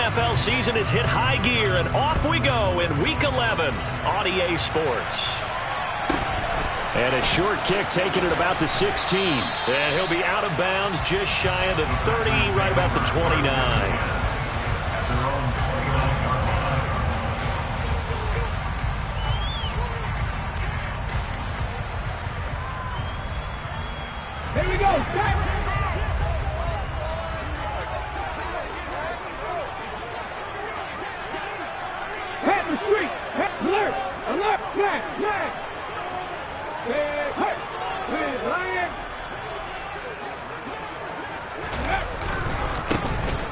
NFL season has hit high gear, and off we go in Week 11 on EA Sports. And a short kick taken at about the 16. And he'll be out of bounds just shy of the 30, right about the 29. Here we go. Head in the street. Alert. Alert. Flag. Flag.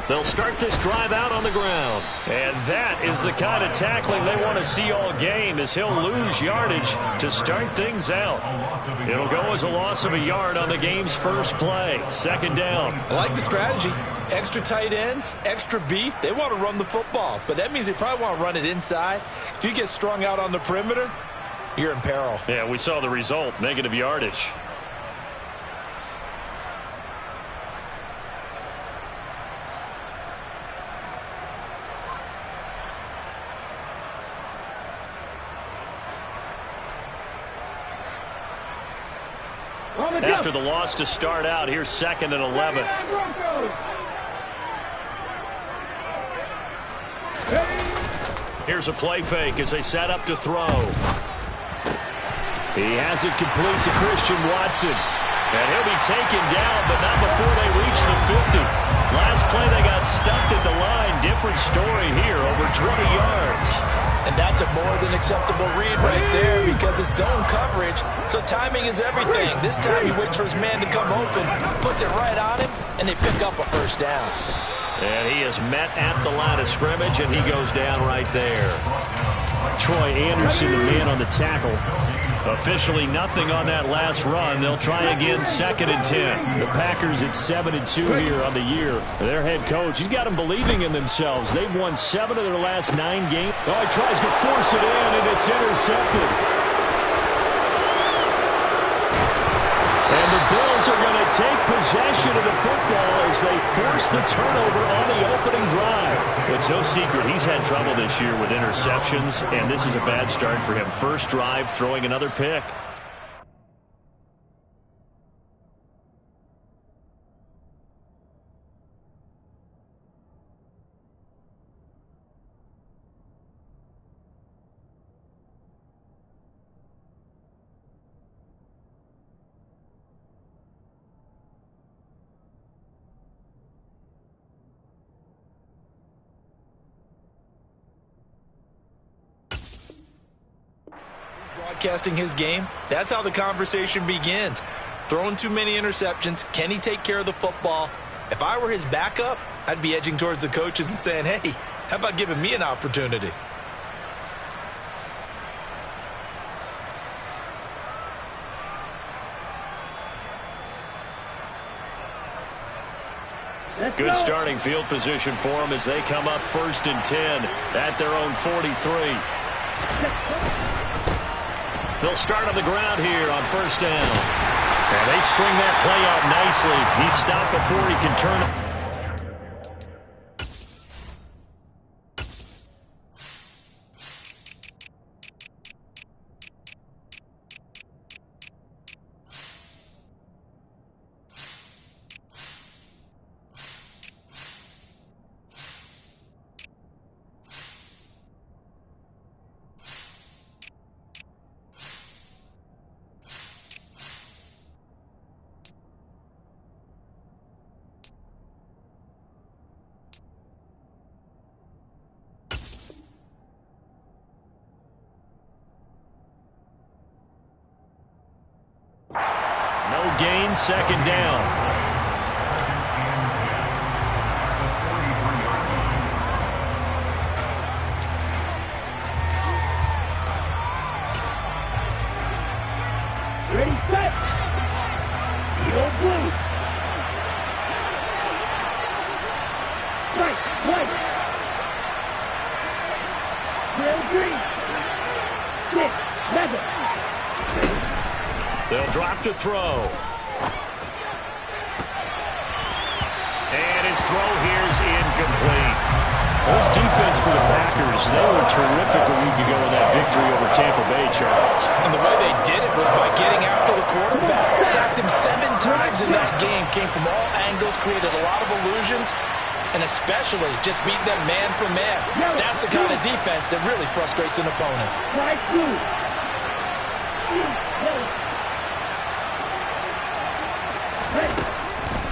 They'll start this drive out on the ground. And that is the kind of tackling they want to see all game, as he'll lose yardage to start things out. It'll go as a loss of a yard on the game's first play. Second down. I like the strategy. Extra tight ends, extra beef. They want to run the football, but that means they probably want to run it inside. If you get strung out on the perimeter, you're in peril. Yeah, we saw the result, negative yardage. After the loss to start out, here's 2nd and 11. Here's a play fake as they set up to throw. He has it complete to Christian Watson. And he'll be taken down, but not before they reach the 50. Last play they got stuffed at the line. Different story here, over 20 yards. And that's a more than acceptable read right there, because it's zone coverage, so timing is everything. This time he waits for his man to come open, puts it right on him, and they pick up a first down. And he is met at the line of scrimmage, and he goes down right there. Troy Anderson, the man on the tackle. Officially nothing on that last run. They'll try again, 2nd and 10. The Packers at 7-2 here on the year. Their head coach, he's got them believing in themselves. They've won 7 of their last 9 games. Oh, he tries to force it in, and it's intercepted. And the Bills are going to take possession of the football as they force the turnover on the opening drive. It's no secret he's had trouble this year with interceptions, and this is a bad start for him. First drive, throwing another pick. Broadcasting his game, that's how the conversation begins. Throwing too many interceptions, can he take care of the football? If I were his backup, I'd be edging towards the coaches and saying, hey, how about giving me an opportunity? Good starting field position for them as they come up 1st and 10 at their own 43. They'll start on the ground here on 1st down. And they string that play out nicely. He's stopped before he can turn it. No gain, 2nd down. Ready, set. Go blue. Right, right. Real green. 6, 7. They'll drop to throw. And his throw here is incomplete. Those defense for the Packers, they were terrific a week ago in that victory over Tampa Bay, Charles. And the way they did it was by getting after the quarterback. Sacked him 7 times in that game. Came from all angles, created a lot of illusions, and especially just beat them man for man. That's the kind of defense that really frustrates an opponent.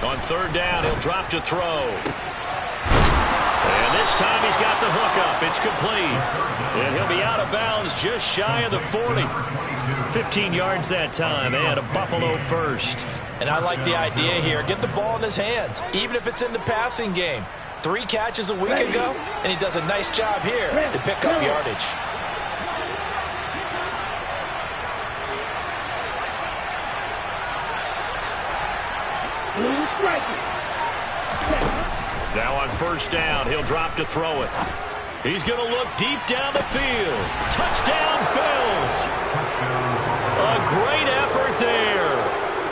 On third down, he'll drop to throw. And this time he's got the hook up. It's complete. And he'll be out of bounds just shy of the 40. 15 yards that time, and a Buffalo first. And I like the idea here. Get the ball in his hands, even if it's in the passing game. 3 catches a week ago, and he does a nice job here to pick up yardage. Now on first down, he'll drop to throw it. He's going to look deep down the field. Touchdown, Bills. A great effort there.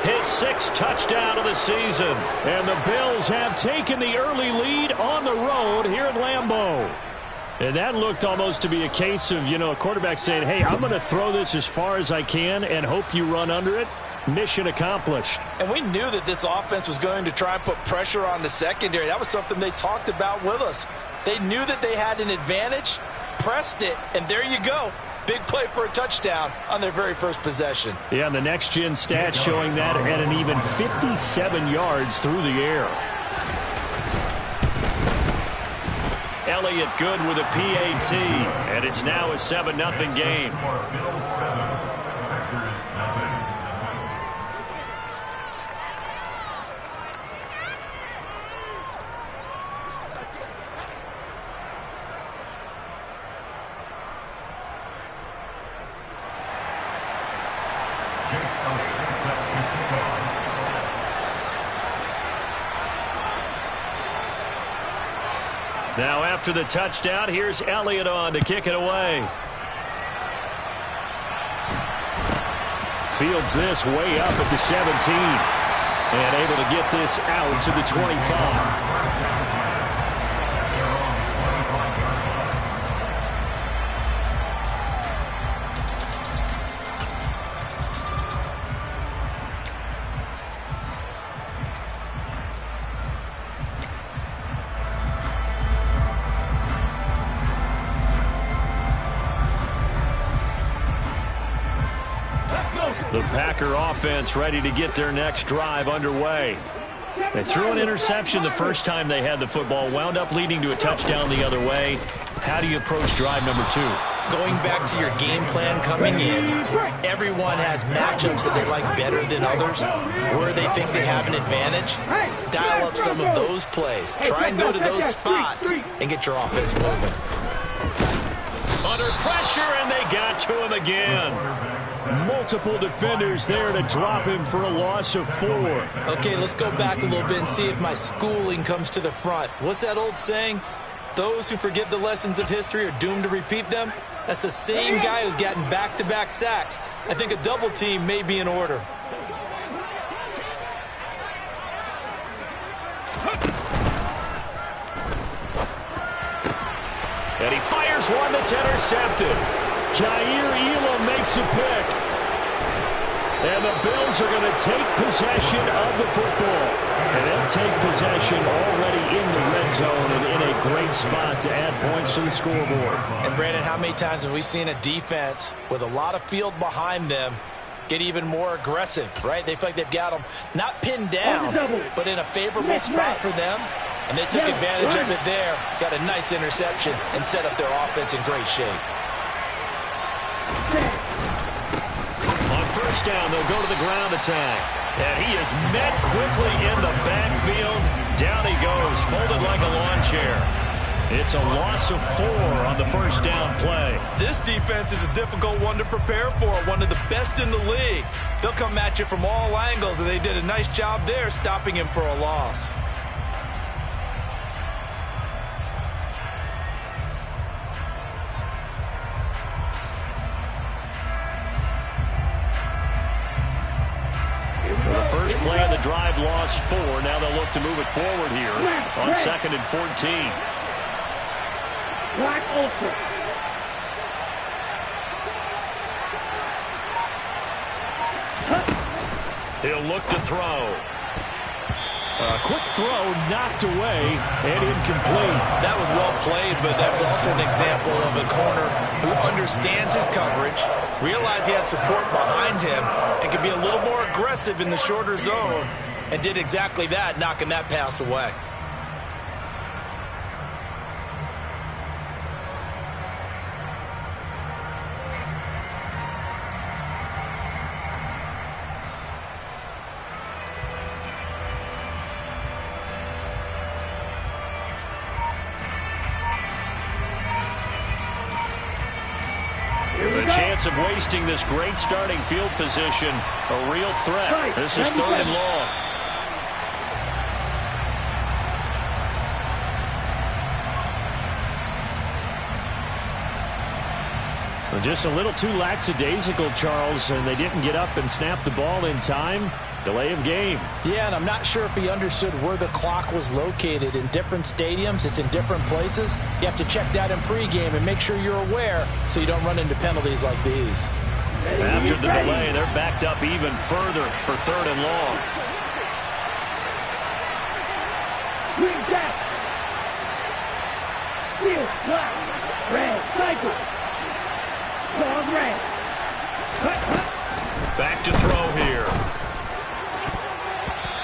His 6th touchdown of the season. And the Bills have taken the early lead on the road here at Lambeau. And that looked almost to be a case of, a quarterback saying, hey, I'm going to throw this as far as I can and hope you run under it. Mission accomplished. And we knew that this offense was going to try and put pressure on the secondary. That was something they talked about with us. They knew that they had an advantage, pressed it, and there you go. Big play for a touchdown on their very first possession. Yeah, and the next-gen stats showing that at an even 57 yards through the air. Elliott good with a PAT, and it's now a 7-0 game. Now after the touchdown, here's Elliott on to kick it away. Fields this way up at the 17. And able to get this out to the 25. The Packer offense ready to get their next drive underway. They threw an interception the first time they had the football, wound up leading to a touchdown the other way. How do you approach drive number 2? Going back to your game plan coming in, everyone has matchups that they like better than others, where they think they have an advantage. Dial up some of those plays. Try and go to those spots and get your offense moving. Under pressure, and they got to him again. Multiple defenders there to drop him for a loss of 4. Okay, let's go back a little bit and see if my schooling comes to the front. What's that old saying? Those who forget the lessons of history are doomed to repeat them. That's the same guy who's gotten back-to-back sacks. I think a double team may be in order. And he fires one that's intercepted. Jair Elam makes a pick. And the Bills are going to take possession of the football. And they'll take possession already in the red zone and in a great spot to add points to the scoreboard. And Brandon, how many times have we seen a defense with a lot of field behind them get even more aggressive, right? They feel like they've got them not pinned down, but in a favorable spot for them. And they took advantage of it there. Got a nice interception and set up their offense in great shape. On first down, they'll go to the ground attack. And he is met quickly in the backfield. Down he goes, folded like a lawn chair. It's a loss of 4 on the first down play. This defense is a difficult one to prepare for, one of the best in the league. They'll come at you from all angles, and they did a nice job there stopping him for a loss. The first play of the drive lost 4. Now they'll look to move it forward here on 2nd and 14. Black Ultra. He'll look to throw. A quick throw knocked away and incomplete. That was well played, but that's also an example of a corner who understands his coverage, realized he had support behind him, and could be a little more aggressive in the shorter zone, and did exactly that, knocking that pass away. The chance of wasting this great starting field position, a real threat. This is 3rd and long. Well, just a little too lackadaisical, Charles, and they didn't get up and snap the ball in time. Delay of game. Yeah, and I'm not sure if he understood where the clock was located. In different stadiums, it's in different places. You have to check that in pregame and make sure you're aware so you don't run into penalties like these. After the delay, they're backed up even further for 3rd and long. Green jack. Steel, black. Red, cycle. Dog red. Back to throw here.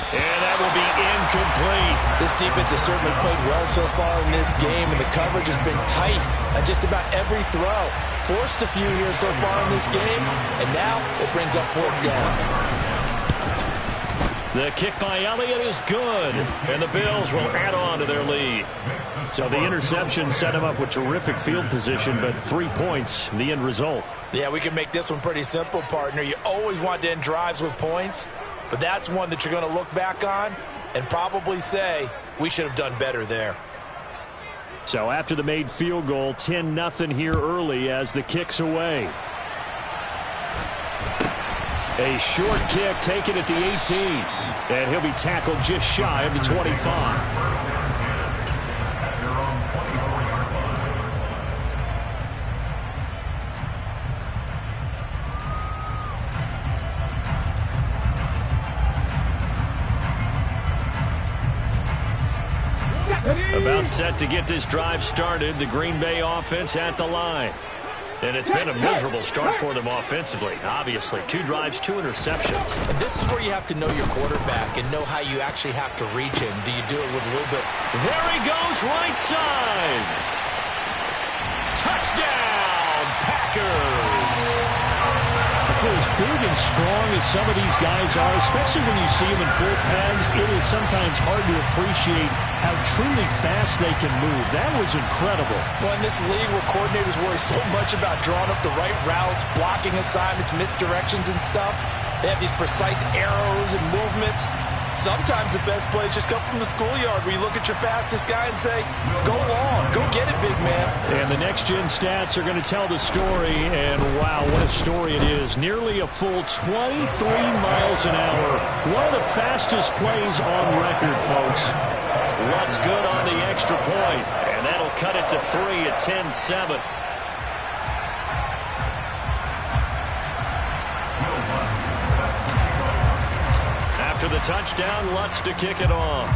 And that will be incomplete. This defense has certainly played well so far in this game, and the coverage has been tight on just about every throw. Forced a few here so far in this game, and now it brings up 4th down. The kick by Elliott is good, and the Bills will add on to their lead. So the interception set him up with terrific field position, but 3 points, the end result. Yeah, we can make this one pretty simple, partner. You always want to end drives with points, but that's one that you're going to look back on and probably say, we should have done better there. So after the made field goal, 10-0 here early as the kick's away. A short kick taken at the 18, and he'll be tackled just shy of the 25. About set to get this drive started, the Green Bay offense at the line. And it's been a miserable start for them offensively, obviously. 2 drives, 2 interceptions. And this is where you have to know your quarterback and know how you actually have to reach him. Do you do it with a little bit? There he goes, right side. Touchdown, Packers. For as big and strong as some of these guys are, especially when you see them in full pads, it is sometimes hard to appreciate how truly fast they can move. That was incredible. Well, in this league where coordinators worry so much about drawing up the right routes, blocking assignments, misdirections and stuff, they have these precise arrows and movements. Sometimes the best plays just come from the schoolyard where you look at your fastest guy and say, go long, go get it, big man. And the next-gen stats are going to tell the story, and wow, what a story it is. Nearly a full 23 miles an hour. One of the fastest plays on record, folks. What's good on the extra point, and that'll cut it to 3 at 10-7. After the touchdown, Lutz to kick it off.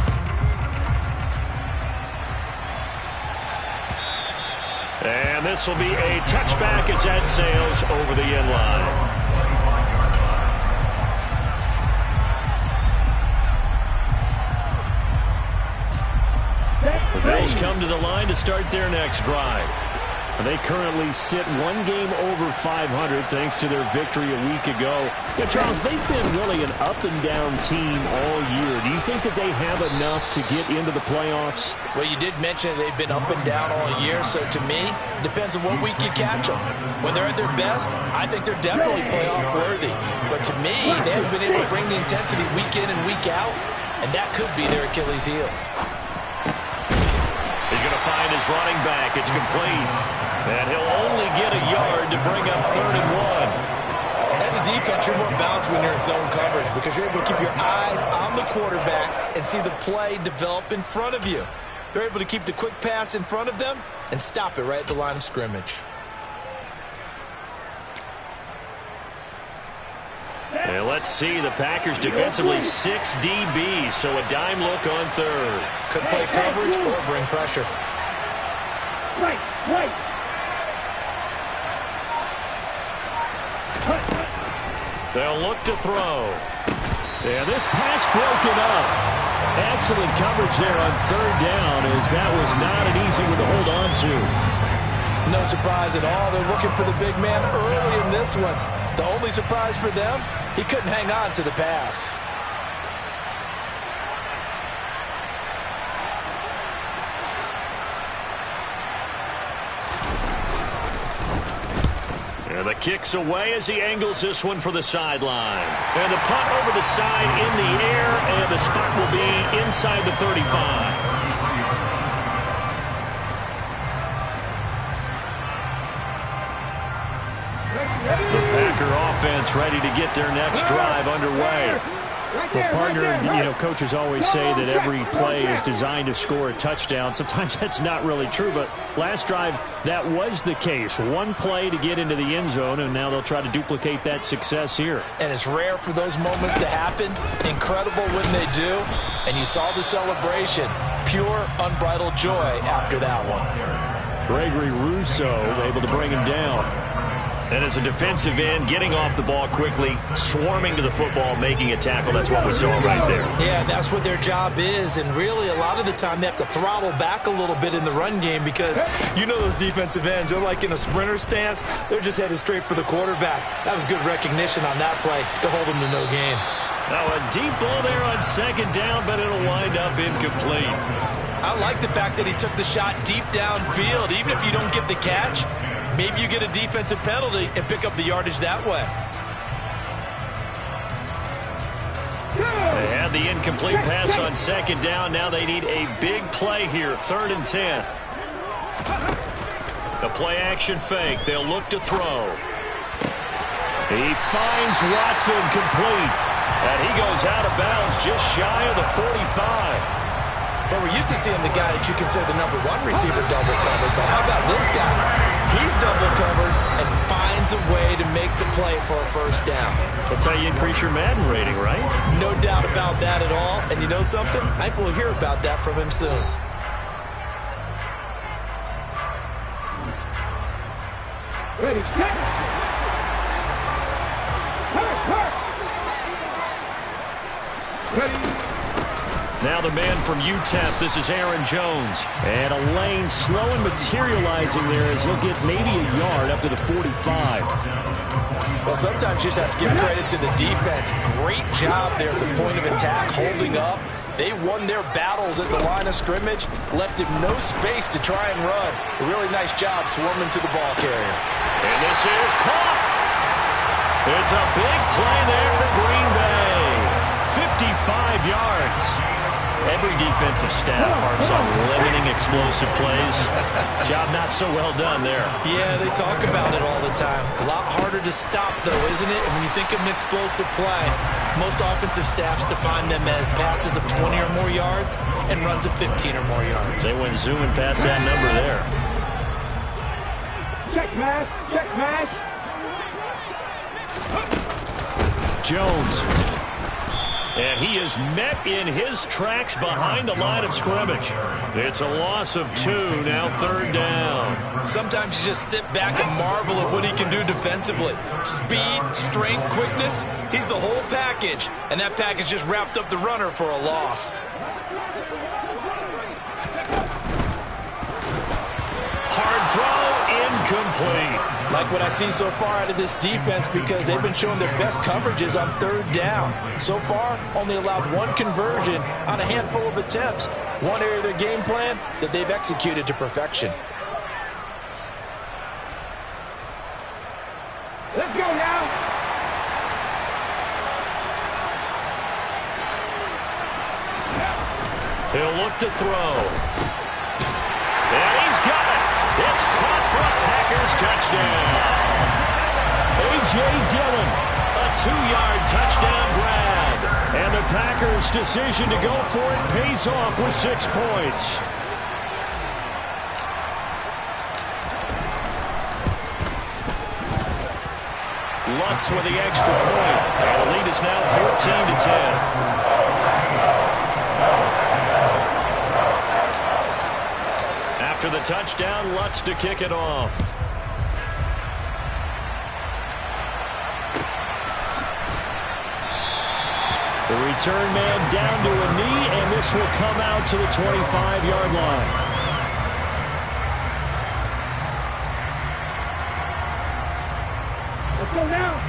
And this will be a touchback as that sails over the end line. The Bills come to the line to start their next drive. They currently sit 1 game over 500 thanks to their victory a week ago. Yeah, Charles, they've been really an up-and-down team all year. Do you think that they have enough to get into the playoffs? Well, you did mention they've been up and down all year, so to me, it depends on what week you catch them. When they're at their best, I think they're definitely playoff-worthy. But to me, they haven't been able to bring the intensity week in and week out, and that could be their Achilles heel. He's going to find his running back. It's complete. And he'll only get a yard to bring up 3rd and 1. As a defense, you're more balanced when you're in zone coverage because you're able to keep your eyes on the quarterback and see the play develop in front of you. They're able to keep the quick pass in front of them and stop it right at the line of scrimmage. And let's see, the Packers defensively 6 DBs, so a dime look on third. Could play coverage or bring pressure. Right. They'll look to throw. And this pass broken up. Excellent coverage there on third down, as that was not an easy one to hold on to. No surprise at all. They're looking for the big man early in this one. The only surprise for them, he couldn't hang on to the pass. And the kick's away as he angles this one for the sideline. And the punt over the side in the air, and the spot will be inside the 35. The Packer offense ready to get their next drive underway. Well, partner, coaches always say that every play is designed to score a touchdown. Sometimes that's not really true, but last drive, that was the case. One play to get into the end zone, and now they'll try to duplicate that success here. And it's rare for those moments to happen. Incredible when they do. And you saw the celebration. Pure, unbridled joy after that one. Gregory Rousseau able to bring him down. And as a defensive end, getting off the ball quickly, swarming to the football, making a tackle. That's what we saw right there. Yeah, that's what their job is. And really, a lot of the time, they have to throttle back a little bit in the run game because you know those defensive ends, they're like in a sprinter stance. They're just headed straight for the quarterback. That was good recognition on that play to hold them to no gain. Now a deep ball there on second down, but it'll wind up incomplete. I like the fact that he took the shot deep downfield. Even if you don't get the catch, maybe you get a defensive penalty and pick up the yardage that way. They had the incomplete pass on second down. Now they need a big play here, 3rd and 10. The play action fake. They'll look to throw. He finds Watson complete. And he goes out of bounds just shy of the 45. Well, we're used to seeing the guy that you consider the #1 receiver double covered, but how about this guy? He's double covered and finds a way to make the play for a first down. That's how you increase your Madden rating, right? No doubt about that at all. And you know something? I think we'll hear about that from him soon. Ready, set. Ready. Now the man from UTEP, this is Aaron Jones. And a lane slow and materializing there as he'll get maybe a yard up to the 45. Well, sometimes you just have to give credit to the defense. Great job there at the point of attack, holding up. They won their battles at the line of scrimmage, left him no space to try and run. A really nice job swarming to the ball carrier. And this is caught. It's a big play there for Green Bay. 55 yards. Every defensive staff harps on limiting explosive plays. Job not so well done there. Yeah, they talk about it all the time. A lot harder to stop, though, isn't it? And when you think of an explosive play, most offensive staffs define them as passes of 20 or more yards and runs of 15 or more yards. They went zooming past that number there. Check mash, check mash. Jones. And he is met in his tracks behind the line of scrimmage. It's a loss of 2, now 3rd down. Sometimes you just sit back and marvel at what he can do defensively. Speed, strength, quickness, he's the whole package. And that package just wrapped up the runner for a loss. Hard throw, incomplete. Like what I see so far out of this defense because they've been showing their best coverages on 3rd down. So far, only allowed 1 conversion on a handful of attempts. One area of their game plan that they've executed to perfection. Let's go now. He'll look to throw. And he's got it. It's caught for a Packers touchdown. A.J. Dillon, a 2-yard touchdown grab. And the Packers' decision to go for it pays off with 6 points. Lutz with the extra point. And the lead is now 14-10. After the touchdown, Lutz to kick it off. The return man down to a knee, and this will come out to the 25-yard line.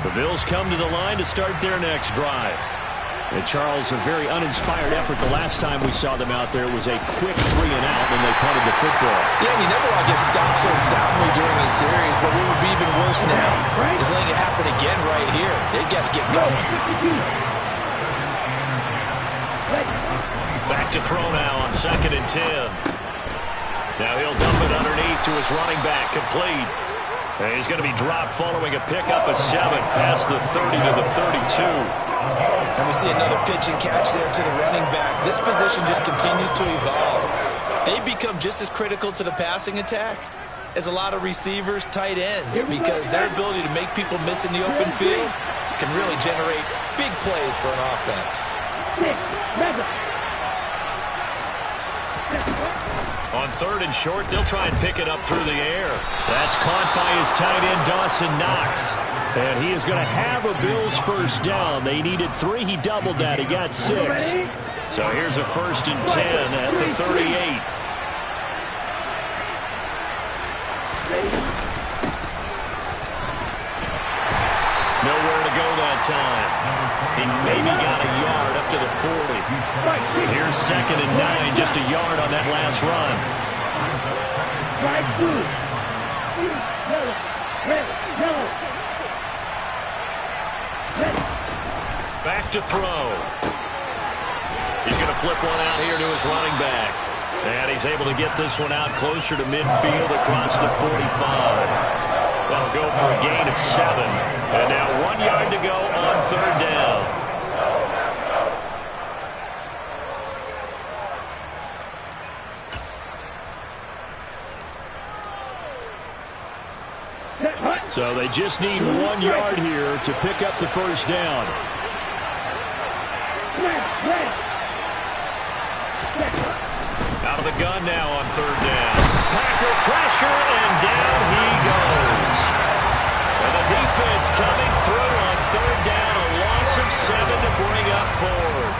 The Bills come to the line to start their next drive. And Charles, a very uninspired effort. The last time we saw them out there was a quick 3-and-out when they punted the football. Yeah, and you never want to get stopped so soundly during a series, but what would be even worse now is letting it happen again right here. They've got to get going. Back to throw now on 2nd and 10. Now he'll dump it underneath to his running back, complete. And he's going to be dropped following a pickup of 7 past the 30 to the 32. And we see another pitch and catch there to the running back. This position just continues to evolve. They become just as critical to the passing attack as a lot of receivers, tight ends, because their ability to make people miss in the open field can really generate big plays for an offense. On 3rd and short, they'll try and pick it up through the air. That's caught by his tight end, Dawson Knox. And he is going to have a Bills first down. They needed 3. He doubled that. He got 6. So here's a 1st and 10 at the 38. Nowhere to go that time. He maybe got a yard up to the 40. Here's 2nd and 9, just a yard on that last run. Back to throw. He's going to flip one out here to his running back. And he's able to get this one out closer to midfield across the 45. That'll go for a gain of 7. And now 1 yard to go on 3rd down. So they just need 1 yard here to pick up the first down. Out of the gun now on 3rd down. Packer pressure, and down he goes. And the defense coming through on 3rd down. A loss of 7 to bring up 4th.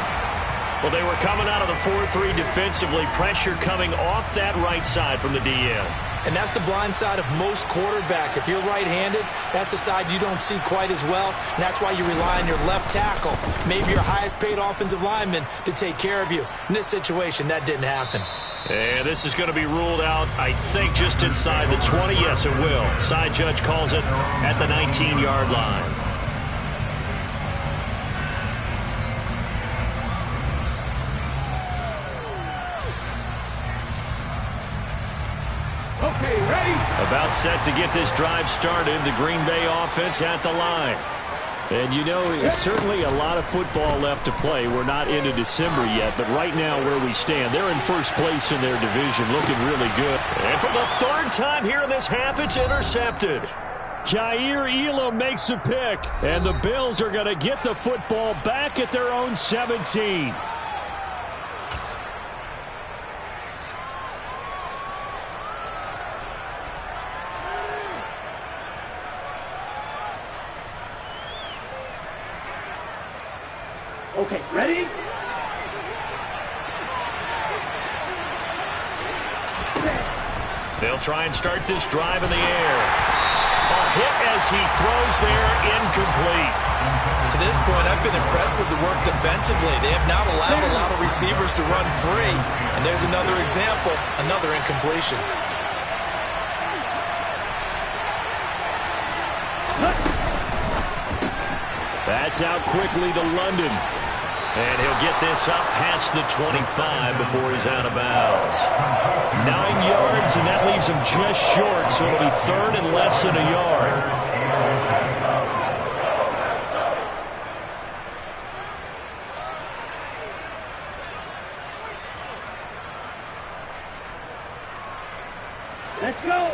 Well, they were coming out of the 4-3 defensively. Pressure coming off that right side from the DN. And that's the blind side of most quarterbacks. If you're right-handed, that's the side you don't see quite as well. And that's why you rely on your left tackle, maybe your highest-paid offensive lineman, to take care of you. In this situation, that didn't happen. And this is going to be ruled out, I think, just inside the 20. Yes, it will. Side judge calls it at the 19-yard line. Okay, ready? About set to get this drive started. The Green Bay offense at the line. And you know, it's certainly a lot of football left to play. We're not into December yet, but right now where we stand, they're in first place in their division, looking really good. And for the 3rd time here in this half, it's intercepted. Kaiir Elam makes a pick, and the Bills are going to get the football back at their own 17. Okay, ready? They'll try and start this drive in the air. A hit as he throws there, incomplete. To this point, I've been impressed with the work defensively. They have not allowed a lot of receivers to run free. And there's another example, another incompletion. That's out quickly to London. And he'll get this up past the 25 before he's out of bounds. 9 yards, and that leaves him just short, so it'll be 3rd and less than a yard. Let's go.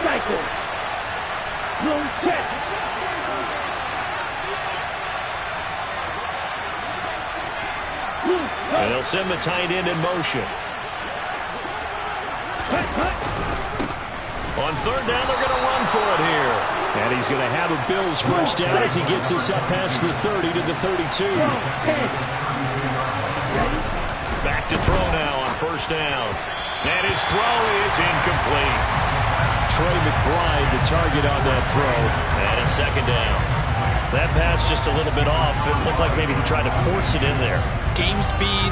cycle. Long check. And they'll send the tight end in motion. On third down, they're going to run for it here. And he's going to have a Bills first down as he gets this up past the 30 to the 32. Back to throw now on first down. And his throw is incomplete. Trey McBride, the target on that throw. And it's second down. That pass just a little bit off. It looked like maybe he tried to force it in there. Game speed,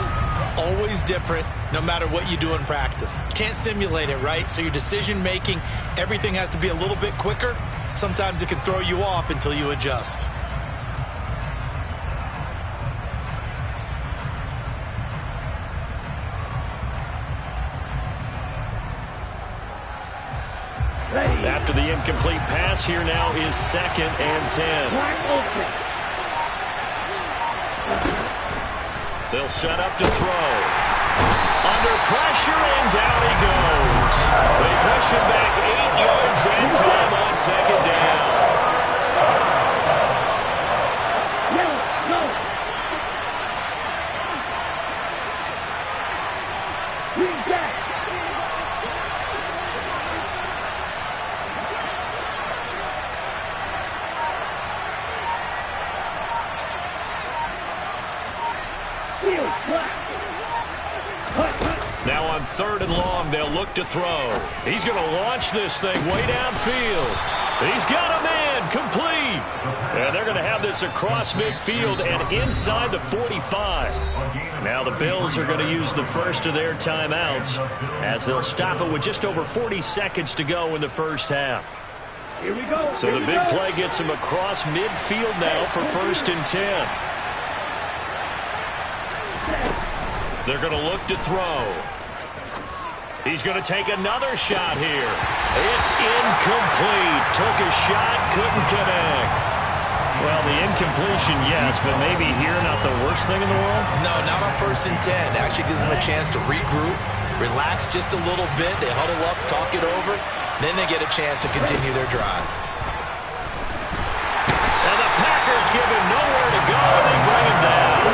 always different, no matter what you do in practice. You can't simulate it, right? So your decision-making, everything has to be a little bit quicker. Sometimes it can throw you off until you adjust. After the incomplete pass, here now is 2nd and 10. They'll set up to throw. Under pressure, and down he goes. They push him back 8 yards and time on second down. Now on 3rd and long, they'll look to throw. He's going to launch this thing way downfield. He's got a man, complete. And they're going to have this across midfield and inside the 45. Now the Bills are going to use the first of their timeouts as they'll stop it with just over 40 seconds to go in the first half. Here we go. So the big play gets him across midfield now for 1st and 10. They're going to look to throw. He's going to take another shot here. It's incomplete. Took a shot, couldn't connect. Well, the incompletion, yes, but maybe here not the worst thing in the world? No, not on 1st and 10. Actually gives them a chance to regroup, relax just a little bit. They huddle up, talk it over. Then they get a chance to continue their drive. And the Packers give him nowhere to go, and they bring him down.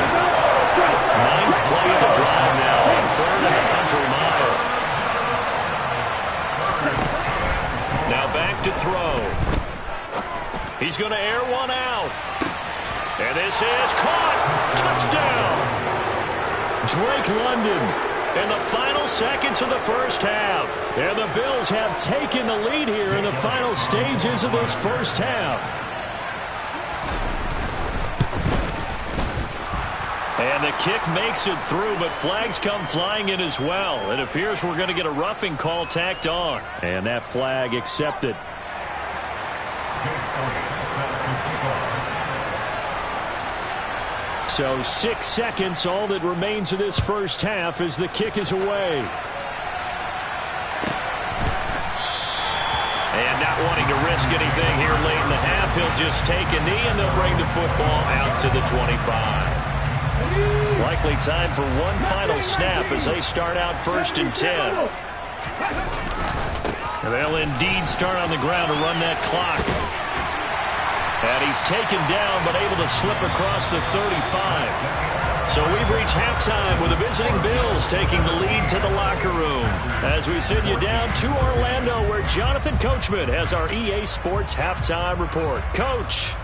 9th play of the drive now on 3rd and the country mile. Now back to throw. He's going to air one out. And this is caught. Touchdown. Drake London In the final seconds of the first half. And the Bills have taken the lead here in the final stages of this first half. And the kick makes it through, but flags come flying in as well. It appears we're going to get a roughing call tacked on. And that flag accepted. So 6 seconds, all that remains of this first half as the kick is away. And not wanting to risk anything here late in the half, he'll just take a knee and they'll bring the football out to the 25. Likely time for one final snap as they start out 1st and 10. And they'll indeed start on the ground to run that clock. And he's taken down but able to slip across the 35. So we've reached halftime with the visiting Bills taking the lead to the locker room. As we send you down to Orlando where Jonathan Coachman has our EA Sports halftime report. Coach.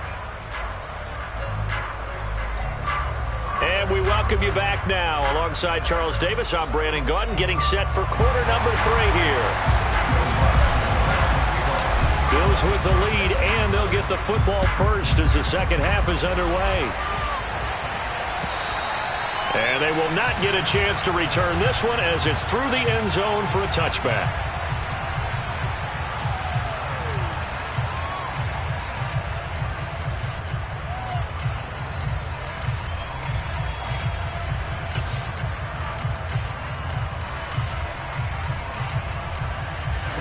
And we welcome you back now. Alongside Charles Davis, I'm Brandon Gaudin getting set for quarter number 3 here. Bills with the lead, and they'll get the football first as the second half is underway. And they will not get a chance to return this one as it's through the end zone for a touchback.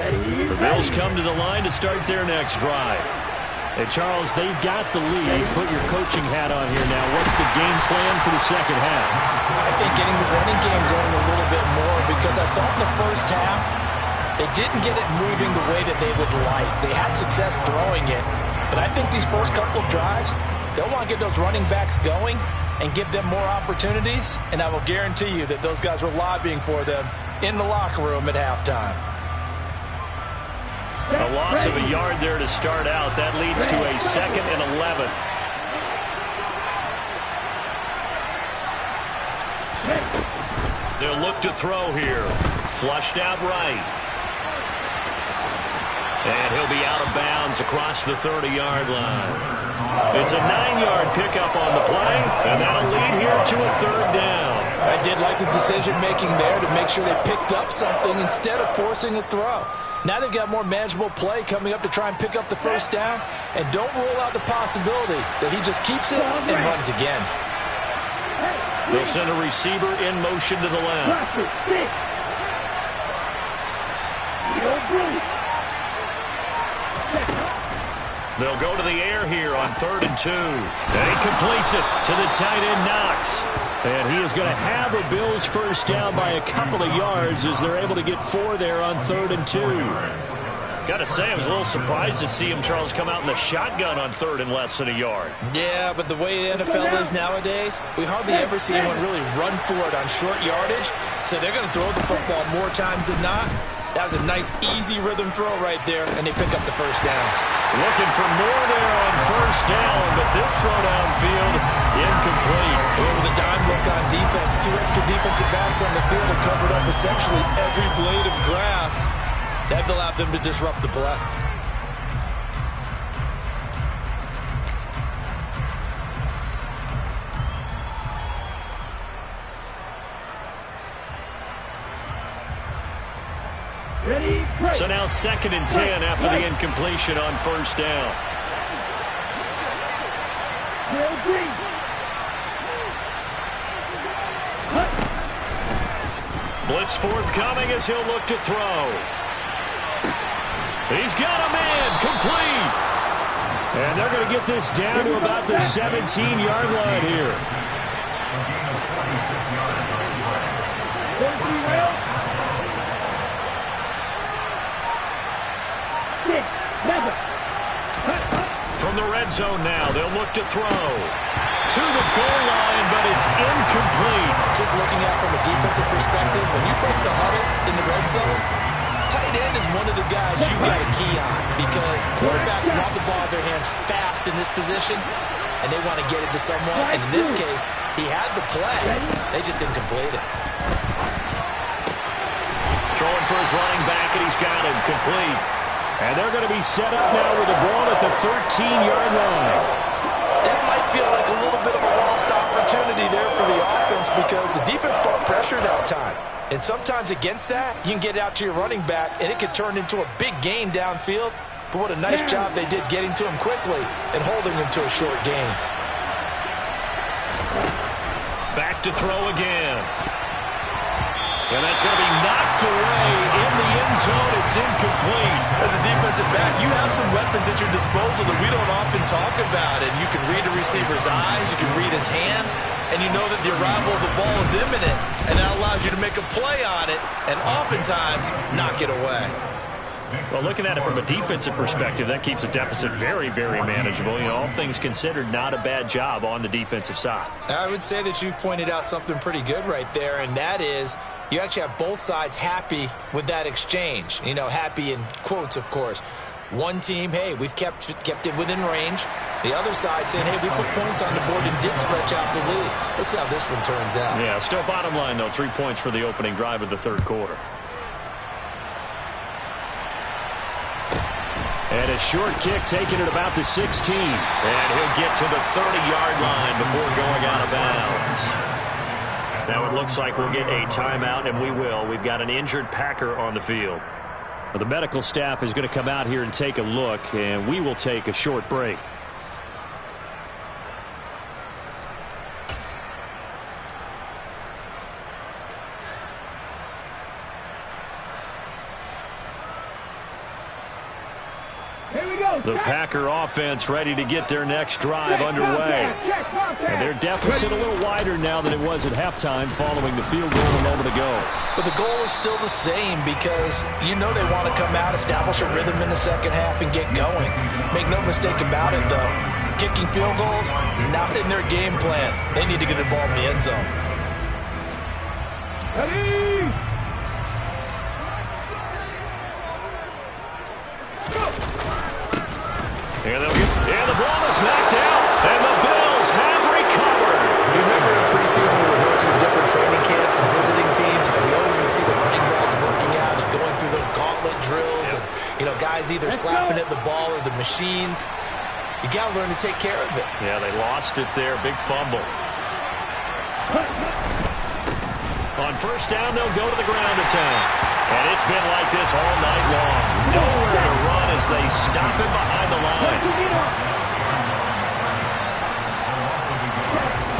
The Bills come to the line to start their next drive. And Charles, they've got the lead. Put your coaching hat on here now. What's the game plan for the second half? I think getting the running game going a little bit more because I thought in the first half They didn't get it moving the way that they would like. They had success throwing it, but I think these first couple of drives, they'll want to get those running backs going and give them more opportunities, and I will guarantee you that those guys were lobbying for them in the locker room at halftime. A loss of a yard there to start out. That leads to a 2nd and 11. They'll look to throw here. Flushed out right. And he'll be out of bounds across the 30-yard line. It's a 9-yard pickup on the play, and that'll lead here to a 3rd down. I did like his decision-making there to make sure they picked up something instead of forcing a throw. Now they've got more manageable play coming up to try and pick up the 1st down, and don't rule out the possibility that he just keeps it and runs again. They'll send a receiver in motion to the left. They'll go to the air here on 3rd and 2. And he completes it to the tight end, Knox. And he is going to have a Bills 1st down by a couple of yards as they're able to get 4 there on 3rd and 2. Got to say, I was a little surprised to see him, Charles, come out in the shotgun on 3rd and less than a yard. Yeah, but the way the NFL is nowadays, we hardly ever see anyone really run for it on short yardage. So they're going to throw the football more times than not. That was a nice, easy rhythm throw right there, and they pick up the 1st down. Looking for more there on 1st down, but this throw downfield, incomplete. Over the dime look on defense. 2 extra defensive backs on the field have covered up essentially every blade of grass. That allowed them to disrupt the play. So now 2nd and 10 after the incompletion on 1st down. Blitz forthcoming as he'll look to throw. He's got a man, complete. And they're going to get this down to about the 17-yard line here. From the red zone now, they'll look to throw. To the goal line, but it's incomplete. Just looking at from a defensive perspective, when you break the huddle in the red zone, tight end is one of the guys you've got a key on because quarterbacks want the ball in their hands fast in this position, and they want to get it to someone. And in this case, he had the play. They just didn't complete it. Throwing for his running back, and he's got him complete. And they're going to be set up now with the ball at the 13-yard line. That might feel like a little bit of a lost opportunity there for the offense because the defense brought pressure that time. And sometimes against that, you can get out to your running back, and it could turn into a big gain downfield. But what a nice job they did getting to him quickly and holding him to a short gain. Back to throw again. And that's going to be knocked away in the end zone. It's incomplete. As a defensive back, you have some weapons at your disposal that we don't often talk about. And you can read a receiver's eyes, you can read his hands, and you know that the arrival of the ball is imminent. And that allows you to make a play on it and oftentimes knock it away. Well, looking at it from a defensive perspective, that keeps the deficit very, very manageable. You know, all things considered, not a bad job on the defensive side. I would say that you've pointed out something pretty good right there, and that is you actually have both sides happy with that exchange. You know, happy in quotes, of course. One team, hey, we've kept it within range. The other side saying, hey, we put points on the board and did stretch out the lead. Let's see how this one turns out. Yeah, still bottom line, though, 3 points for the opening drive of the third quarter. And a short kick taken at about the 16. And he'll get to the 30-yard line before going out of bounds. Now it looks like we'll get a timeout, and we will. We've got an injured Packer on the field. Well, the medical staff is going to come out here and take a look, and we will take a short break. Here we The Packer offense ready to get their next drive underway. And their deficit a little wider now than it was at halftime following the field goal a moment ago. But the goal is still the same because you know they want to come out, establish a rhythm in the second half, and get going. Make no mistake about it, though. Kicking field goals, not in their game plan. They need to get the ball in the end zone. And the ball is knocked out, and the Bills have recovered. You remember in preseason we were going to the different training camps and visiting teams, and we always would see the running backs working out and going through those gauntlet drills, and guys either slapping at the ball or the machines. You got to learn to take care of it. Yeah, they lost it there. Big fumble. On first down, they'll go to the ground attack. And it's been like this all night long. Nowhere to run as they stop him behind the line.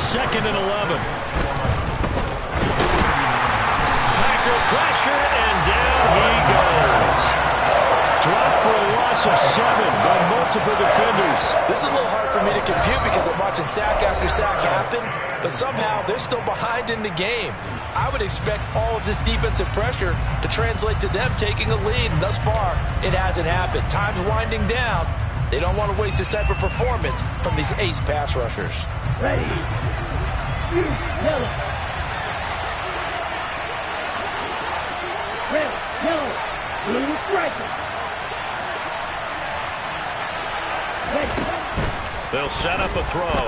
2nd and 11. Packer pressure, and down he goes. Dropped for a loss of 7 by multiple defenders. This is a little hard for me to compute because I'm watching sack after sack happen, but somehow they're still behind in the game. I would expect all of this defensive pressure to translate to them taking a lead, and thus far, it hasn't happened. Time's winding down. They don't want to waste this type of performance from these ace pass rushers. Ready. Yellow. Red, yellow, blue striker. They'll set up a throw.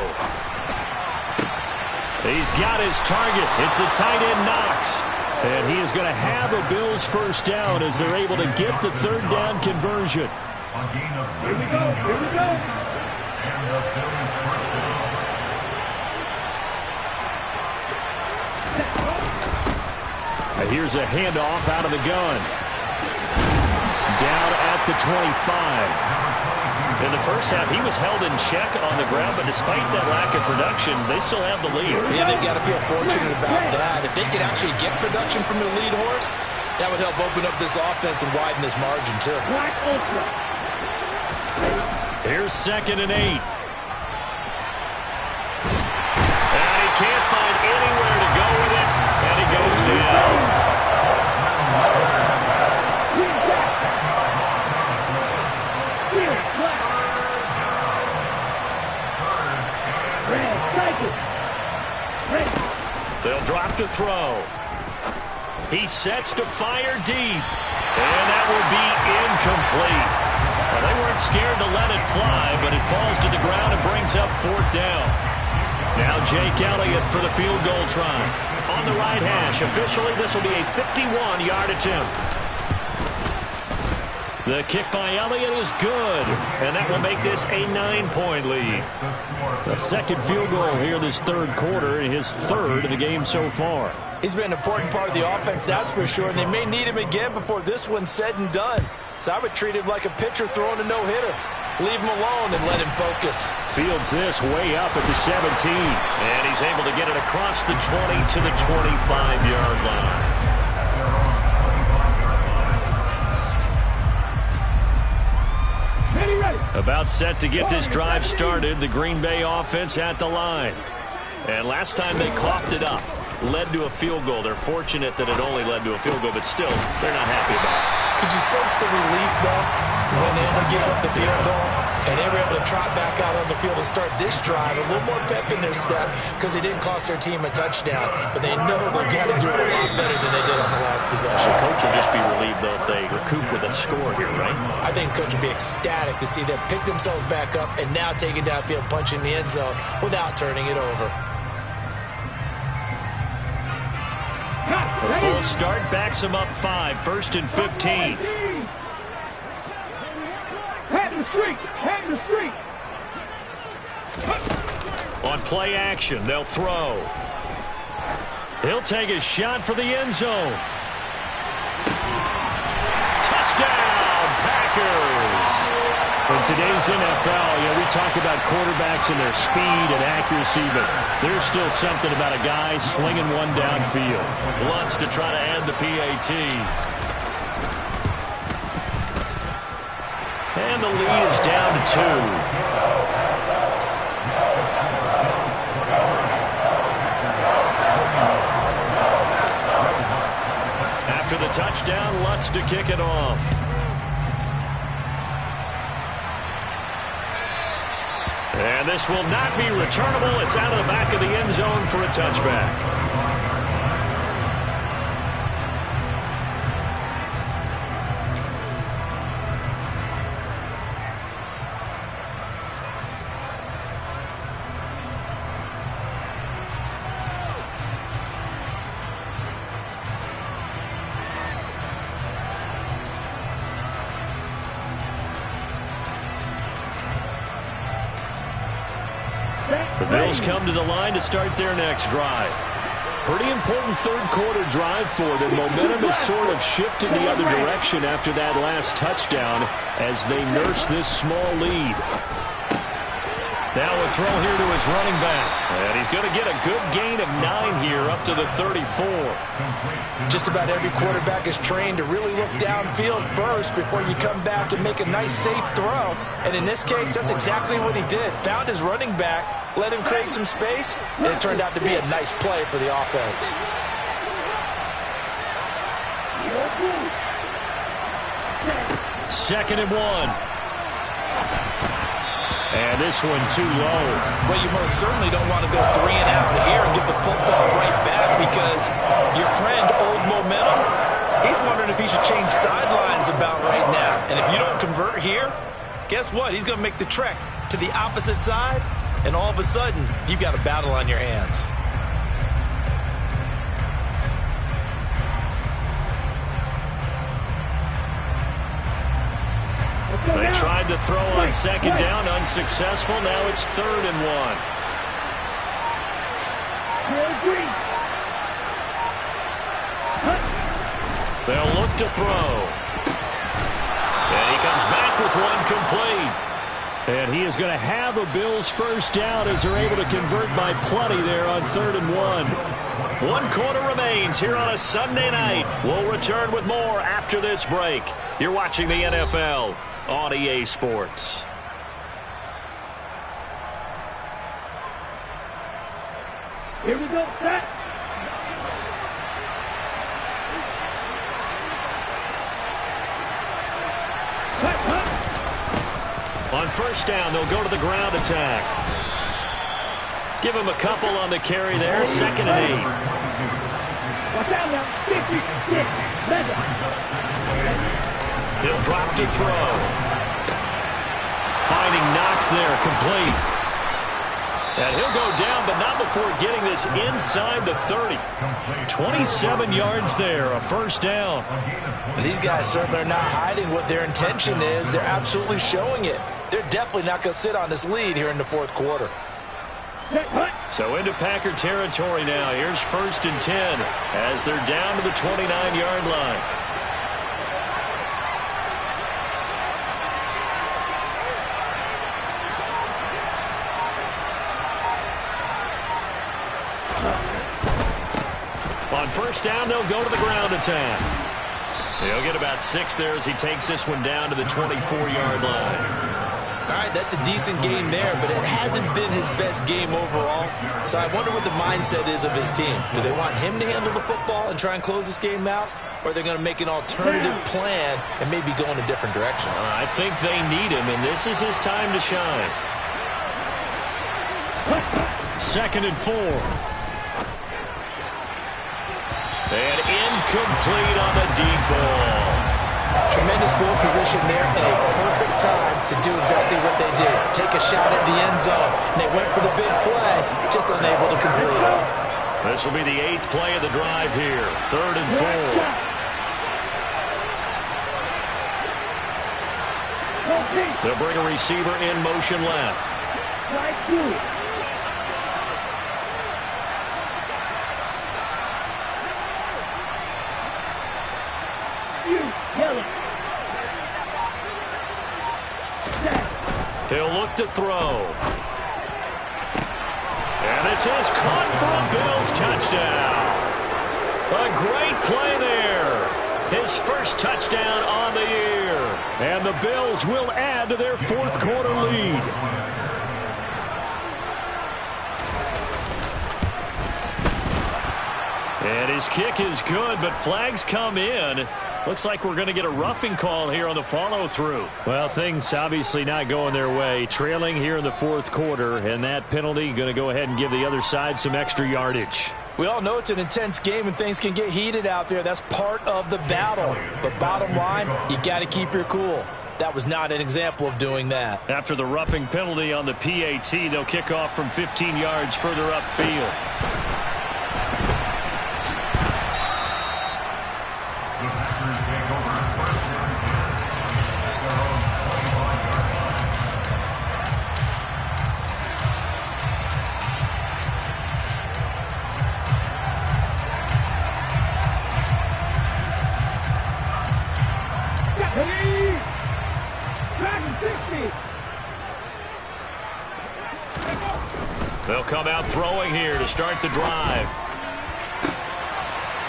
He's got his target. It's the tight end Knox. And he is going to have a Bills first down as they're able to get the 3rd down conversion. Here we go. Here we go. Here's a handoff out of the gun. Down at the 25. In the first half, he was held in check on the ground, but despite that lack of production, they still have the lead. Yeah, they've got to feel fortunate about that. If they could actually get production from their lead horse, that would help open up this offense and widen this margin, too. Here's 2nd and 8. And he can't find anywhere to go with it, and he goes down. They'll drop to throw. He sets to fire deep. And that will be incomplete. Well, they weren't scared to let it fly, but it falls to the ground and brings up 4th down. Now Jake Elliott for the field goal try. On the right hash. Officially, this will be a 51-yard attempt. The kick by Elliott is good, and that will make this a 9-point lead. The 2nd field goal here this 3rd quarter, and his 3rd of the game so far. He's been an important part of the offense, that's for sure, and they may need him again before this one's said and done. So I would treat him like a pitcher throwing a no-hitter. Leave him alone and let him focus. Fields this way up at the 17, and he's able to get it across the 20 to the 25-yard line. About set to get this drive started, the Green Bay offense at the line. And last time they coughed it up, led to a field goal. They're fortunate that it only led to a field goal, but still, they're not happy about it. Could you sense the relief, though, when they only gave up the field goal? And they were able to trot back out on the field and start this drive. A little more pep in their step because they didn't cost their team a touchdown. But they know they've got to do it a lot better than they did on the last possession. The coach will just be relieved, though, if they recoup with a score here, right? I think the coach will be ecstatic to see them pick themselves back up and now take it downfield, punching the end zone without turning it over. A full start backs him up 5, 1st and 15. Head in the street! Head in the street! On play action, they'll throw. He'll take a shot for the end zone. Touchdown, Packers! In today's NFL, we talk about quarterbacks and their speed and accuracy, but there's still something about a guy slinging one downfield. Lutz to try to add the PAT. And the lead is down to 2. After the touchdown, Lutz to kick it off. And this will not be returnable. It's out of the back of the end zone for a touchback. The Bills come to the line to start their next drive. Pretty important third-quarter drive for them. Momentum has sort of shifted the other direction after that last touchdown as they nurse this small lead. Now a throw here to his running back. And he's going to get a good gain of 9 here up to the 34. Just about every quarterback is trained to really look downfield first before you come back and make a nice, safe throw. And in this case, that's exactly what he did. Found his running back, let him create some space, and it turned out to be a nice play for the offense. Second and 1. And this one too low. Well, you most certainly don't want to go 3 and out here and get the football right back because your friend, Old Momentum, he's wondering if he should change sidelines about right now. And if you don't convert here, guess what? He's going to make the trek to the opposite side, and all of a sudden, you've got a battle on your hands. They tried to throw on second down, unsuccessful. Now it's 3rd and 1. They'll look to throw. And he comes back with one complete. And he is going to have a Bills first down as they're able to convert by plenty there on 3rd and 1. 1 quarter remains here on a Sunday night. We'll return with more after this break. You're watching the NFL on EA Sports. Here we go, set. On first down, they'll go to the ground attack. Give him a couple on the carry there. 2nd and 8. Watch out now. 56. He'll drop to throw. Finding Knox there, complete. And he'll go down, but not before getting this inside the 30. 27 yards there, a first down. These guys certainly are not hiding what their intention is. They're absolutely showing it. They're definitely not going to sit on this lead here in the 4th quarter. So into Packer territory now. Here's 1st and 10 as they're down to the 29-yard line. On first down, they'll go to the ground attack. He'll get about 6 there as he takes this one down to the 24-yard line. All right, that's a decent game there, but it hasn't been his best game overall. So I wonder what the mindset is of his team. Do they want him to handle the football and try and close this game out? Or are they going to make an alternative plan and maybe go in a different direction? I think they need him, and this is his time to shine. 2nd and 4. And incomplete on the deep ball. Tremendous field position there and a perfect time to do exactly what they did. Take a shot at the end zone. And they went for the big play, just unable to complete it. This will be the 8th play of the drive here. 3rd and 4. They'll bring a receiver in motion left. He'll look to throw. And this is caught for a Bills touchdown. A great play there. His first touchdown on the year. And the Bills will add to their fourth quarter lead. And his kick is good, but flags come in. Looks like we're going to get a roughing call here on the follow-through. Well, things obviously not going their way. Trailing here in the fourth quarter, and that penalty going to go ahead and give the other side some extra yardage. We all know it's an intense game and things can get heated out there. That's part of the battle. But bottom line, you got to keep your cool. That was not an example of doing that. After the roughing penalty on the PAT, they'll kick off from 15 yards further upfield. They'll come out throwing here to start the drive.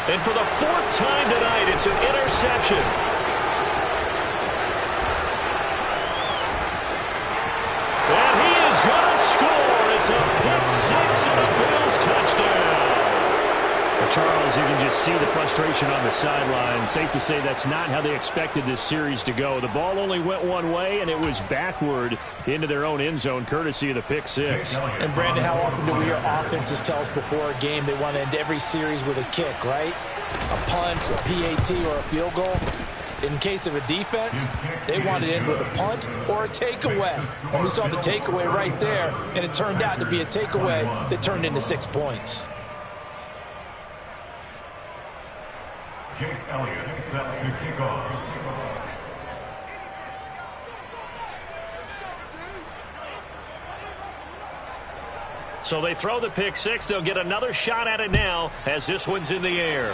And for the fourth time tonight, it's an interception. And he is going to score. It's a pick six and a Bills touchdown. Well, Charles, you can just see the frustration on the sideline. Safe to say that's not how they expected this series to go. The ball only went one way, and it was backward into their own end zone, courtesy of the pick six. And, Brandon, how often do we hear offenses tell us before a game they want to end every series with a kick, right? A punt, a PAT, or a field goal. In case of a defense, they wanted to end with a punt or a takeaway. And we saw the takeaway right there, and it turned out to be a takeaway that turned into 6 points. Jake Elliott set to kick off. So they throw the pick six. They'll get another shot at it now as this one's in the air.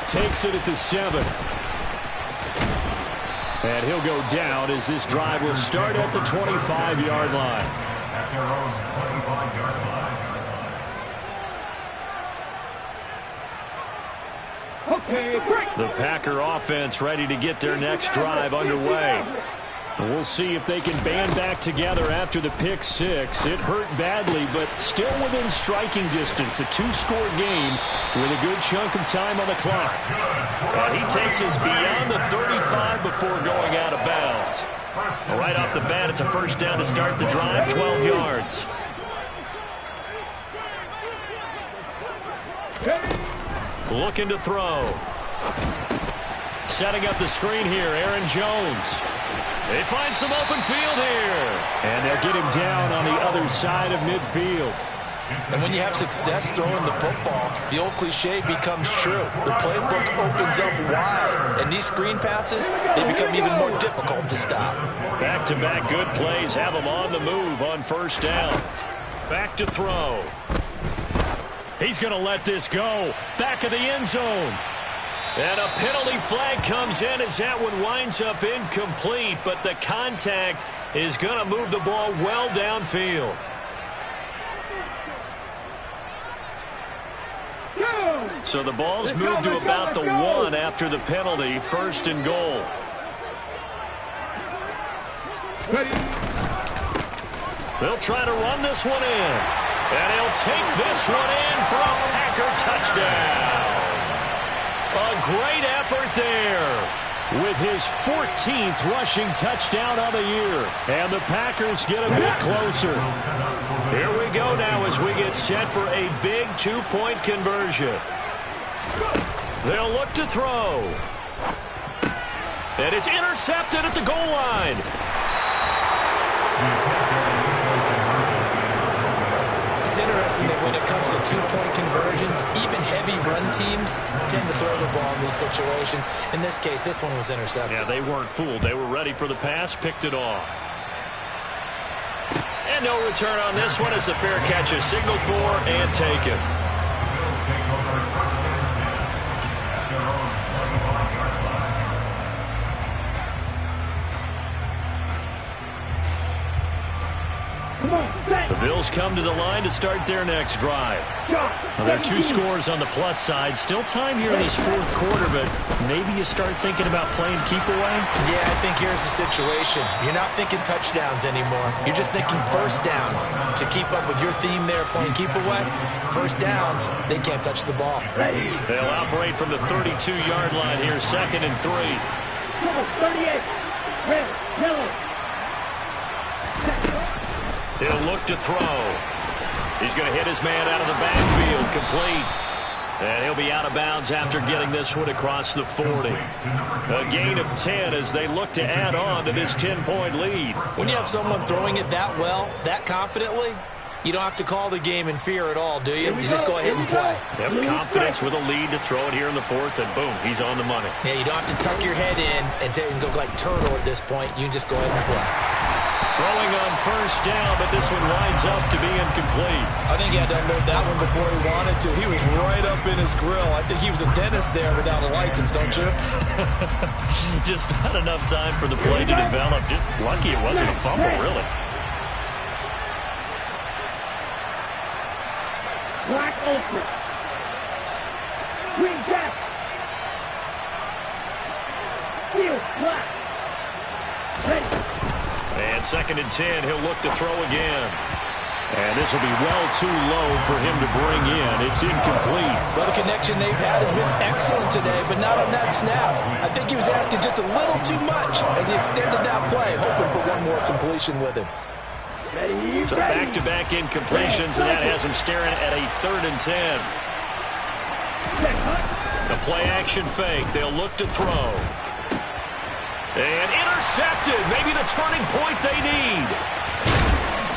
Takes it at the 7. And he'll go down as this drive will start at the 25-yard line. At their own 25-yard line. The Packer offense ready to get their next drive underway. We'll see if they can band back together after the pick six. It hurt badly, but still within striking distance. A two-score game with a good chunk of time on the clock. And he takes us beyond the 35 before going out of bounds. Right off the bat, it's a first down to start the drive, 12 yards. Looking to throw. Setting up the screen here, Aaron Jones. They find some open field here. And they'll get him down on the other side of midfield. And when you have success throwing the football, the old cliche becomes true. The playbook opens up wide, and these screen passes, they become even more difficult to stop. Back-to-back good plays have them on the move on first down. Back to throw. He's going to let this go. Back of the end zone. And a penalty flag comes in as that one winds up incomplete, but the contact is going to move the ball well downfield. So the ball's moved to about the 1 after the penalty, first and goal. They'll try to run this one in. And he'll take this one in for a Packer touchdown. A great effort there with his 14th rushing touchdown of the year. And the Packers get a bit closer. Here we go now as we get set for a big two-point conversion. They'll look to throw. And it's intercepted at the goal line. It's interesting that when it comes to two-point conversions, even heavy run teams tend to throw the ball in these situations. In this case, this one was intercepted. Yeah, they weren't fooled. They were ready for the pass, picked it off. And no return on this one as the fair catch is signaled for and taken. The Bills come to the line to start their next drive. Well, there are 2 scores on the plus side. Still time here in this fourth quarter, but maybe you start thinking about playing keep away? Yeah, I think here's the situation. You're not thinking touchdowns anymore. You're just thinking first downs. To keep up with your theme there playing keep away, first downs, they can't touch the ball. They'll operate from the 32-yard line here, 2nd and 3. 38. Red, yellow. He'll look to throw. He's going to hit his man out of the backfield, complete. And he'll be out of bounds after getting this one across the 40. A gain of 10 as they look to add on to this 10-point lead. When you have someone throwing it that well, that confidently, you don't have to call the game in fear at all, do you? You just go ahead and play. Yep, confidence with a lead to throw it here in the fourth, and boom, he's on the money. Yeah, you don't have to tuck your head in and go like turtle at this point. You can just go ahead and play. Throwing on first down, but this one winds up to be incomplete. I think he had to unload that one before he wanted to. He was right up in his grill. I think he was a dentist there without a license, don't you? Just not enough time for the play to develop. Just lucky it wasn't a fumble, really. Black open. Green cap. Field black. Ready. And 2nd and 10, he'll look to throw again. And this will be well too low for him to bring in. It's incomplete. Well, the connection they've had has been excellent today, but not on that snap. I think he was asking just a little too much as he extended that play, hoping for one more completion with him. Ready, So back-to-back incompletions, and that has him staring at a 3rd and 10. The play-action fake. They'll look to throw. And intercepted. Maybe the turning point they need.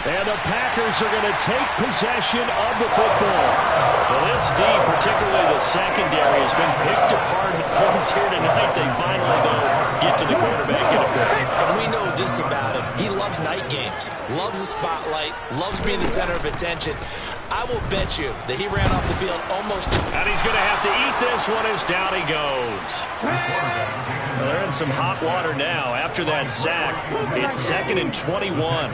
And the Packers are going to take possession of the football. Well, this D, particularly the secondary, has been picked apart at points here tonight. They finally, though, get to the quarterback in a pick. And we know this about him. He loves night games, loves the spotlight, loves being the center of attention. I will bet you that he ran off the field almost. And he's going to have to eat this one as down he goes. Well, they're in some hot water now. After that sack, it's 2nd and 21.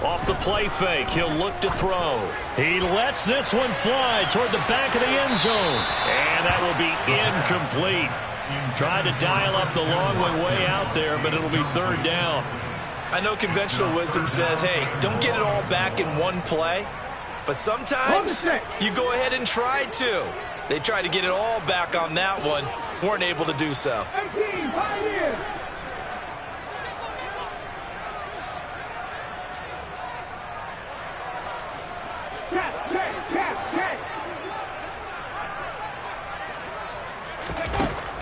Off the play fake, he'll look to throw. He lets this one fly toward the back of the end zone. And that will be incomplete. Tried to dial up the long way out there, but it'll be 3rd down. I know conventional wisdom says, hey, don't get it all back in one play. But sometimes you go ahead and try to. They tried to get it all back on that one. Weren't able to do so. 18, Pioneers.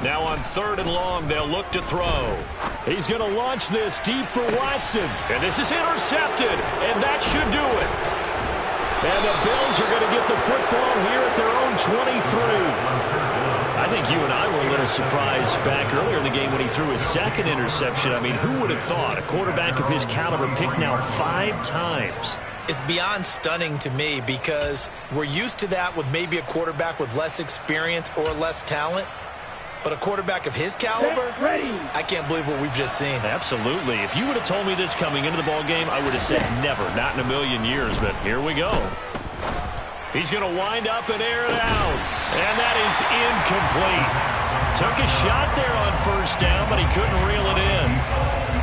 Now on 3rd and long, they'll look to throw. He's going to launch this deep for Watson. And this is intercepted, and that should do it. And the Bills are going to get the football here at their own 23. I think you and I were a little surprised back earlier in the game when he threw his 2nd interception. I mean, who would have thought a quarterback of his caliber picked now 5 times? It's beyond stunning to me because we're used to that with maybe a quarterback with less experience or less talent. But a quarterback of his caliber, I can't believe what we've just seen. Absolutely. If you would have told me this coming into the ball game, I would have said never, not in a million years. But here we go. He's going to wind up and air it out. And that is incomplete. Took a shot there on first down, but he couldn't reel it in.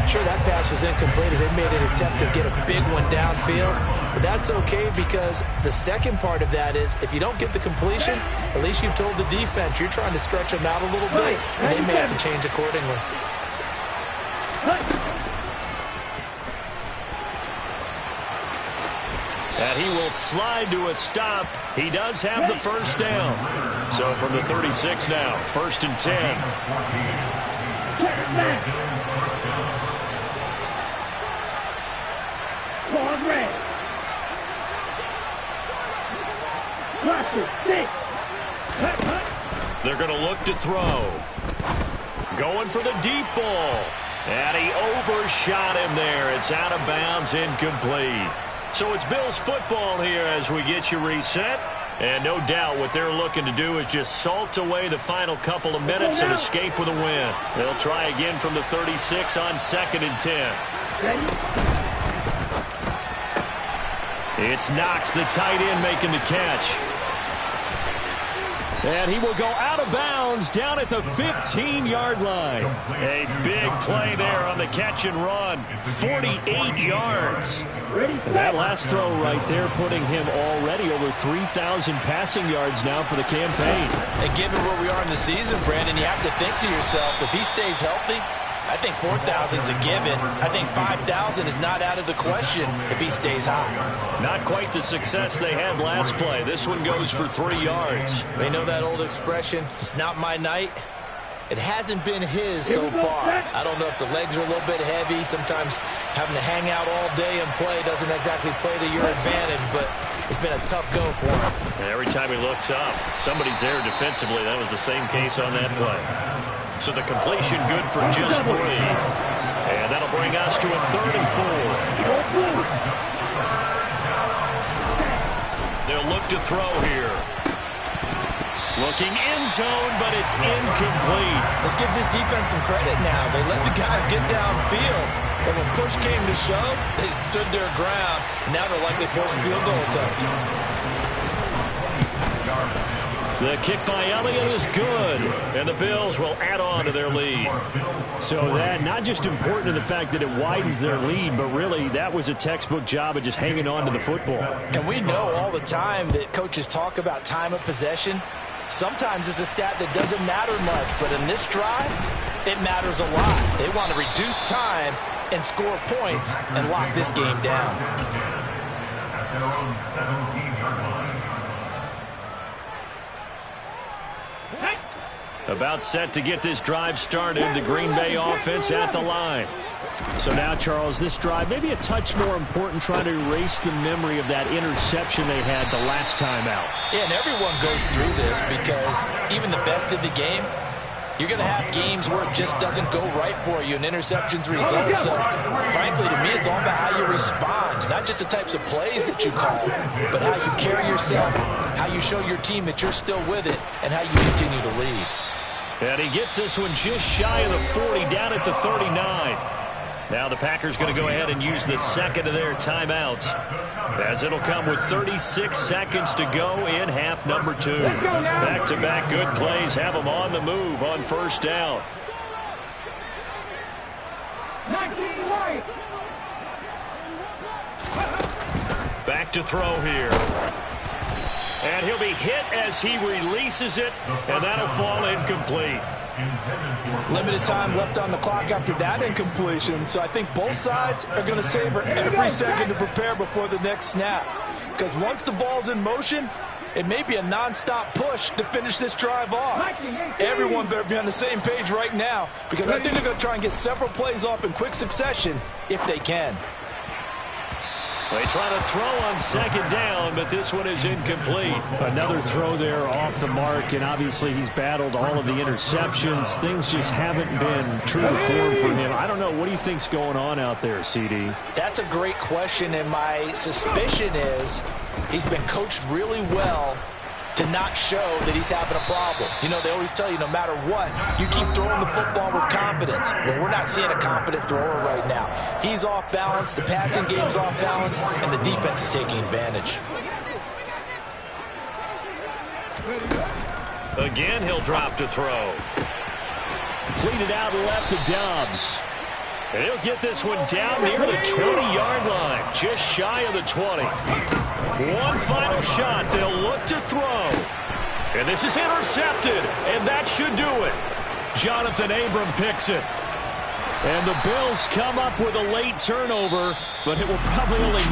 Sure, that pass was incomplete as they made an attempt to get a big one downfield. But that's okay because the second part of that is if you don't get the completion, at least you've told the defense you're trying to stretch them out a little bit, and they may have to change accordingly. And he will slide to a stop. He does have the first down. So from the 36 now, 1st and 10. They're going to look to throw. Going for the deep ball. And he overshot him there. It's out of bounds, incomplete. So it's Bills football here as we get you reset. And no doubt what they're looking to do is just salt away the final couple of minutes and escape with a win. They'll try again from the 36 on 2nd and 10. It's Knox, the tight end, making the catch. And he will go out of bounds down at the 15-yard line. A big play there on the catch and run. 48 yards. And that last throw right there putting him already over 3,000 passing yards now for the campaign. And given where we are in the season, Brandon, you have to think to yourself, if he stays healthy, I think 4,000 is a given. I think 5,000 is not out of the question if he stays high. Not quite the success they had last play. This one goes for 3 yards. They know that old expression, it's not my night. It hasn't been his so far. I don't know if the legs are a little bit heavy. Sometimes having to hang out all day and play doesn't exactly play to your advantage, but it's been a tough go for him. And every time he looks up, somebody's there defensively. That was the same case on that play. So the completion good for just 3. And that'll bring us to a 3rd and 4. They'll look to throw here. Looking end zone, but it's incomplete. Let's give this defense some credit now. They let the guys get downfield. But when push came to shove, they stood their ground. Now they're likely forced a field goal attempt. The kick by Elliott is good, and the Bills will add on to their lead. So that not just important in the fact that it widens their lead, but really that was a textbook job of just hanging on to the football. And we know all the time that coaches talk about time of possession. Sometimes it's a stat that doesn't matter much, but in this drive, it matters a lot. They want to reduce time and score points and lock this game down. At their own 17-yard line. About set to get this drive started. The Green Bay offense at the line. So now, Charles, this drive maybe a touch more important, trying to erase the memory of that interception they had the last time out. Yeah, and everyone goes through this because even the best in the game, you're going to have games where it just doesn't go right for you and interceptions result. So, frankly, to me, it's all about how you respond, not just the types of plays that you call, but how you carry yourself, how you show your team that you're still with it, and how you continue to lead. And he gets this one just shy of the 40, down at the 39. Now the Packers going to go ahead and use the second of their timeouts, as it'll come with 36 seconds to go in half number 2. Back-to-back good plays have them on the move on first down. Back to throw here. And he'll be hit as he releases it, and that'll fall incomplete. Limited time left on the clock after that incompletion, so I think both sides are going to savor every second to prepare before the next snap. Because once the ball's in motion, it may be a non-stop push to finish this drive off. Everyone better be on the same page right now, because I think they're going to try and get several plays off in quick succession if they can. They try to throw on second down, but this one is incomplete. Another throw there off the mark, and obviously he's battled all of the interceptions. Things just haven't been true to form for him. I don't know. What do you think's going on out there, CD? That's a great question, and my suspicion is he's been coached really well to not show that he's having a problem. You know, they always tell you no matter what, you keep throwing the football with confidence. But we're not seeing a confident thrower right now. He's off balance, the passing game's off balance, and the defense is taking advantage. Again, he'll drop to throw. Completed out left to Dobbs. And he'll get this one down near the 20-yard line, just shy of the 20. One final shot. They'll look to throw. And this is intercepted, and that should do it. Jonathan Abram picks it. And the Bills come up with a late turnover, but it will probably only